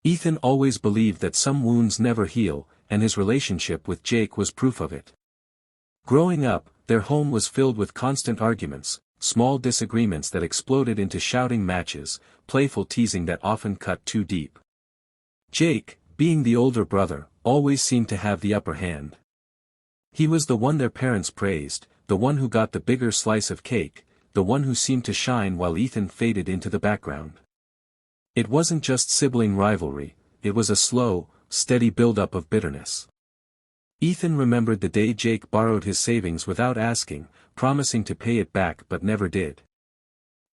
Ethan always believed that some wounds never heal, and his relationship with Jake was proof of it. Growing up, their home was filled with constant arguments, small disagreements that exploded into shouting matches, playful teasing that often cut too deep. Jake, being the older brother, always seemed to have the upper hand. He was the one their parents praised, the one who got the bigger slice of cake, the one who seemed to shine while Ethan faded into the background. It wasn't just sibling rivalry, it was a slow, steady build-up of bitterness. Ethan remembered the day Jake borrowed his savings without asking, promising to pay it back but never did.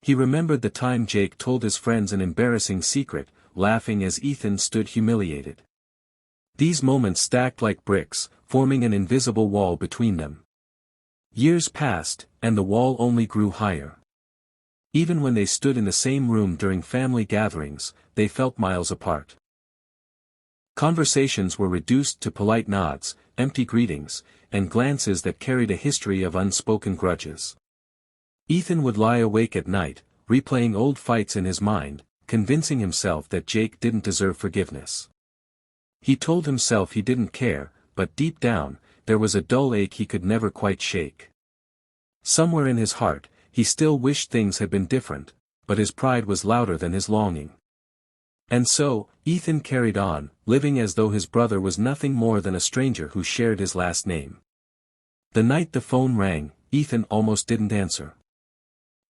He remembered the time Jake told his friends an embarrassing secret, laughing as Ethan stood humiliated. These moments stacked like bricks, forming an invisible wall between them. Years passed, and the wall only grew higher. Even when they stood in the same room during family gatherings, they felt miles apart. Conversations were reduced to polite nods, empty greetings, and glances that carried a history of unspoken grudges. Ethan would lie awake at night, replaying old fights in his mind, convincing himself that Jake didn't deserve forgiveness. He told himself he didn't care, but deep down, there was a dull ache he could never quite shake. Somewhere in his heart, he still wished things had been different, but his pride was louder than his longing. And so, Ethan carried on, living as though his brother was nothing more than a stranger who shared his last name. The night the phone rang, Ethan almost didn't answer.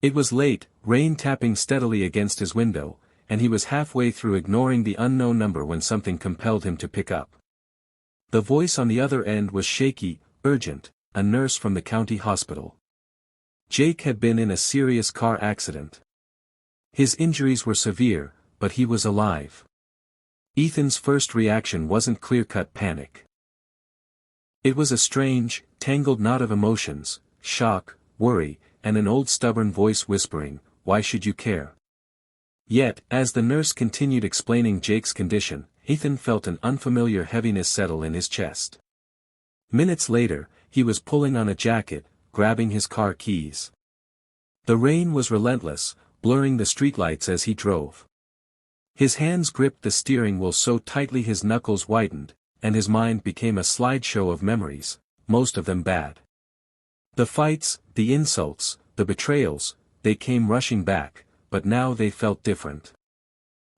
It was late, rain tapping steadily against his window, and he was halfway through ignoring the unknown number when something compelled him to pick up. The voice on the other end was shaky, urgent, a nurse from the county hospital. Jake had been in a serious car accident. His injuries were severe, but he was alive. Ethan's first reaction wasn't clear-cut panic. It was a strange, tangled knot of emotions, shock, worry, and an old stubborn voice whispering, "Why should you care?" Yet, as the nurse continued explaining Jake's condition, Ethan felt an unfamiliar heaviness settle in his chest. Minutes later, he was pulling on a jacket, grabbing his car keys. The rain was relentless, blurring the streetlights as he drove. His hands gripped the steering wheel so tightly his knuckles whitened, and his mind became a slideshow of memories, most of them bad. The fights, the insults, the betrayals, they came rushing back, but now they felt different.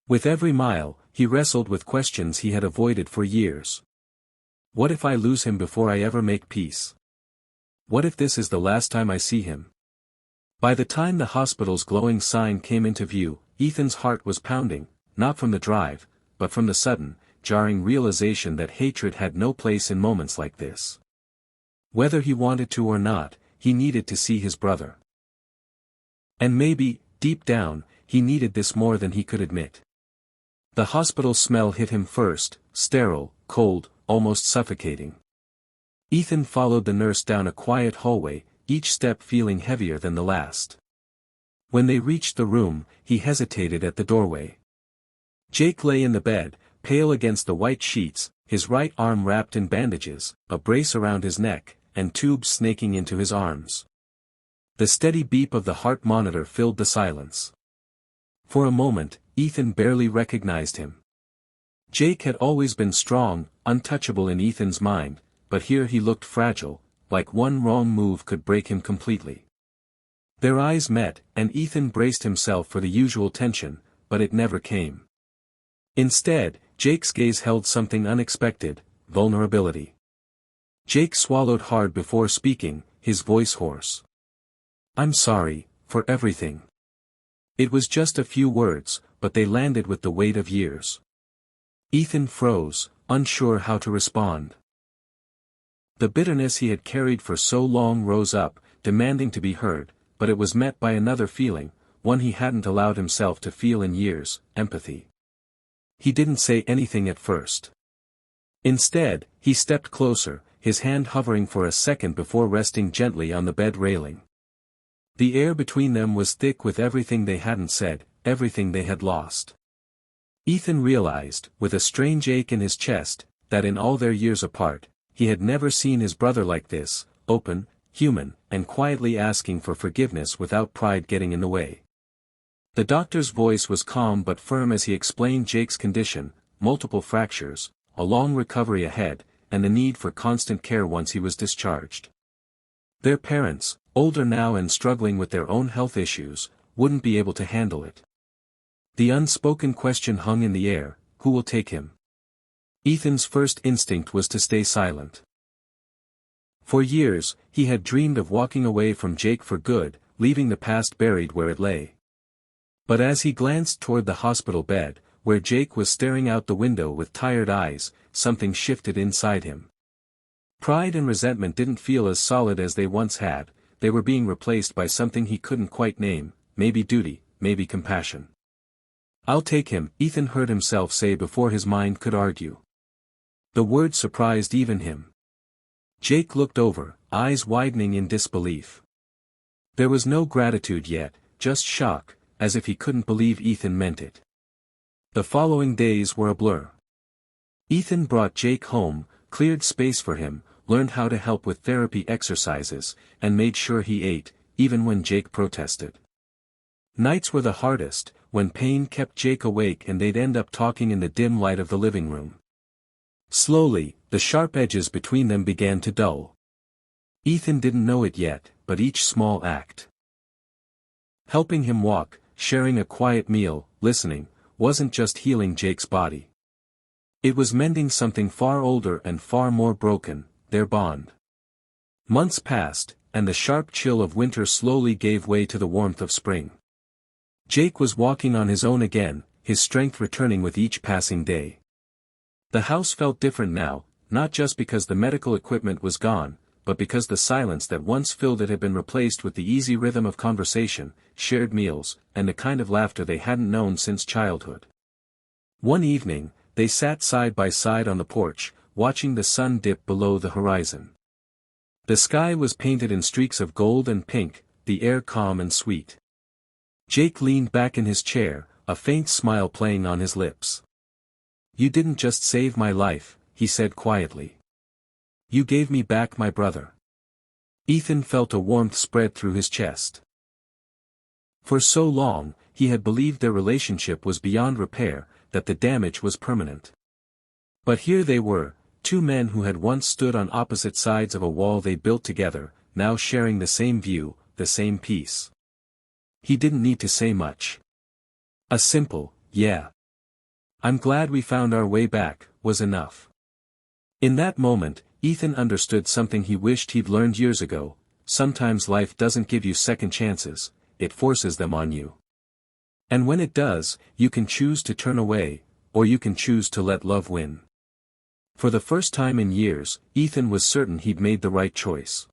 With every mile, he wrestled with questions he had avoided for years. What if I lose him before I ever make peace? What if this is the last time I see him? By the time the hospital's glowing sign came into view, Ethan's heart was pounding, not from the drive, but from the sudden, jarring realization that hatred had no place in moments like this. Whether he wanted to or not, he needed to see his brother. And maybe, deep down, he needed this more than he could admit. The hospital smell hit him first, sterile, cold, almost suffocating. Ethan followed the nurse down a quiet hallway, each step feeling heavier than the last. When they reached the room, he hesitated at the doorway. Jake lay in the bed, pale against the white sheets, his right arm wrapped in bandages, a brace around his neck, and tubes snaking into his arms. The steady beep of the heart monitor filled the silence. For a moment, Ethan barely recognized him. Jake had always been strong, untouchable in Ethan's mind, but here he looked fragile, like one wrong move could break him completely. Their eyes met, and Ethan braced himself for the usual tension, but it never came. Instead, Jake's gaze held something unexpected, vulnerability. Jake swallowed hard before speaking, his voice hoarse. "I'm sorry, for everything." It was just a few words, but they landed with the weight of years. Ethan froze, unsure how to respond. The bitterness he had carried for so long rose up, demanding to be heard, but it was met by another feeling, one he hadn't allowed himself to feel in years, empathy. He didn't say anything at first. Instead, he stepped closer, his hand hovering for a second before resting gently on the bed railing. The air between them was thick with everything they hadn't said, everything they had lost. Ethan realized, with a strange ache in his chest, that in all their years apart, he had never seen his brother like this, open, human, and quietly asking for forgiveness without pride getting in the way. The doctor's voice was calm but firm as he explained Jake's condition, multiple fractures, a long recovery ahead, and the need for constant care once he was discharged. Their parents, older now and struggling with their own health issues, wouldn't be able to handle it. The unspoken question hung in the air: who will take him? Ethan's first instinct was to stay silent. For years, he had dreamed of walking away from Jake for good, leaving the past buried where it lay. But as he glanced toward the hospital bed, where Jake was staring out the window with tired eyes, something shifted inside him. Pride and resentment didn't feel as solid as they once had. They were being replaced by something he couldn't quite name, maybe duty, maybe compassion. "I'll take him," Ethan heard himself say before his mind could argue. The word surprised even him. Jake looked over, eyes widening in disbelief. There was no gratitude yet, just shock, as if he couldn't believe Ethan meant it. The following days were a blur. Ethan brought Jake home, cleared space for him, learned how to help with therapy exercises, and made sure he ate, even when Jake protested. Nights were the hardest, when pain kept Jake awake and they'd end up talking in the dim light of the living room. Slowly, the sharp edges between them began to dull. Ethan didn't know it yet, but each small act, helping him walk, sharing a quiet meal, listening, wasn't just healing Jake's body. It was mending something far older and far more broken, their bond. Months passed, and the sharp chill of winter slowly gave way to the warmth of spring. Jake was walking on his own again, his strength returning with each passing day. The house felt different now, not just because the medical equipment was gone, but because the silence that once filled it had been replaced with the easy rhythm of conversation, shared meals, and the kind of laughter they hadn't known since childhood. One evening, they sat side by side on the porch, watching the sun dip below the horizon. The sky was painted in streaks of gold and pink, the air calm and sweet. Jake leaned back in his chair, a faint smile playing on his lips. "You didn't just save my life," he said quietly. "You gave me back my brother." Ethan felt a warmth spread through his chest. For so long, he had believed their relationship was beyond repair, that the damage was permanent. But here they were, two men who had once stood on opposite sides of a wall they built together, now sharing the same view, the same peace. He didn't need to say much. A simple, "Yeah, I'm glad we found our way back," was enough. In that moment, Ethan understood something he wished he'd learned years ago: sometimes life doesn't give you second chances, it forces them on you. And when it does, you can choose to turn away, or you can choose to let love win. For the first time in years, Ethan was certain he'd made the right choice.